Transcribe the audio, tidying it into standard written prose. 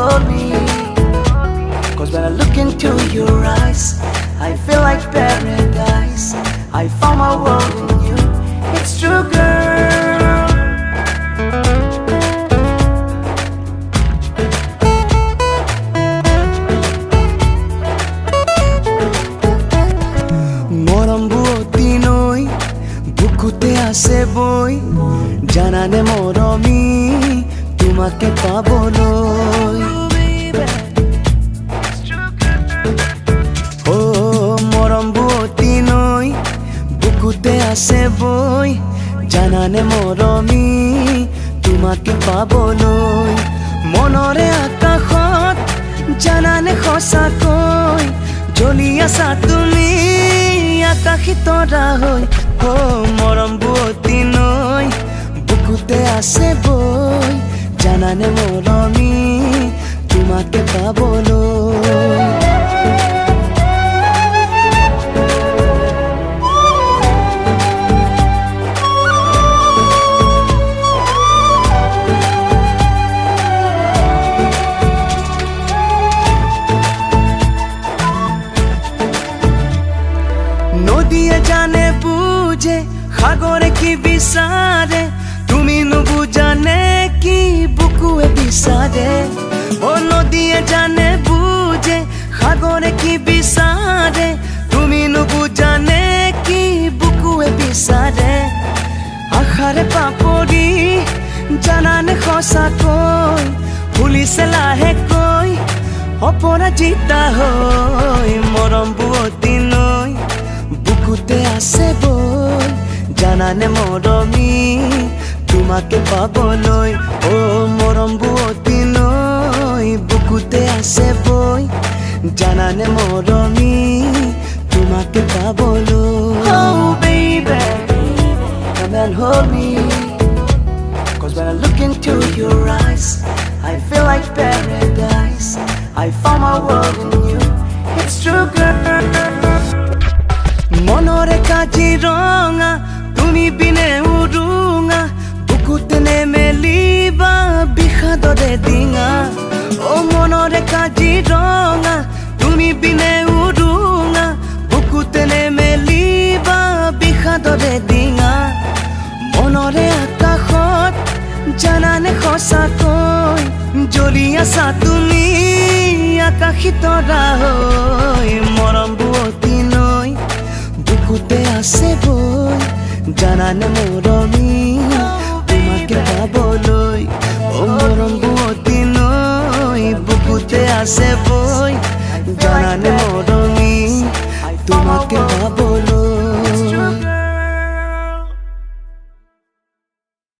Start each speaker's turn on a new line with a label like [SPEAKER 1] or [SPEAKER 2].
[SPEAKER 1] hold me. Cause when I look into your eyes, I feel like paradise. I found my world in you. It's true, girl. মৰম বুৱতী নৈ বুকুতে আছে বৈ জানানে মৰমী তোমাকে পাবলৈ ও মৰম বুৱতী নৈ বুকুতে আছে বৈ জানানে মৰমী তোমাকে পাবলৈ মনৰে আকাশত জানানে সঁচাকৈ জ্বলি আছা তুমি আকাশী তৰা হৈ ও মৰম বুৱতী নৈ বুকুতে আছে বৈ জানানে মৰমী তোমাকে পাবলৈ নদীয়ে জানে বুঝে সাগরে কি বিচারে তুমি নুবুজানে কি বুকুয়ে বিচারে ও নদীয়ে জানে বুঝে সাগরে কি বিচারে তুমি নুবুজানে কি বুকুয়ে বিচারে আশারে পাপৰি জানানে সঁচাকৈ ভুলিছে লাহেকৈ অপৰাজিতা হৈ মৰম বুৱতী নৈ বুকুতে আছে বৈ জানানে মৰমী তোমাকে পাবলৈ ও মৰম বুৱতী নৈ বুকুতে আছে বৈ জানানে মৰমী তোমাকে পাবলৈ Oh baby, come and hold me. Cause when I look into your eyes, I feel like paradise. I found my world in you. It's true, girl. মনৰে Kaziranga তুমি বিনে উৰুঙা বুকুতে নেমেলিবা বিষাদৰে ডিঙা ও মনৰে কাজিৰঙা তুমি বিনে উৰুঙা বুকুতে নেমেলিবা বিষাদৰে ডিঙা মনৰে আকাশত জানানে সঁচাকৈ জ্বলি আছা তুমি আকাশী তৰা হৈ মৰম বুৱতী নৈ বুকুতে আছে বৈ জানানে মৰমী তোমাকে পাবলৈ ও মৰম বুৱতী নৈ বুকুতে আছে বৈ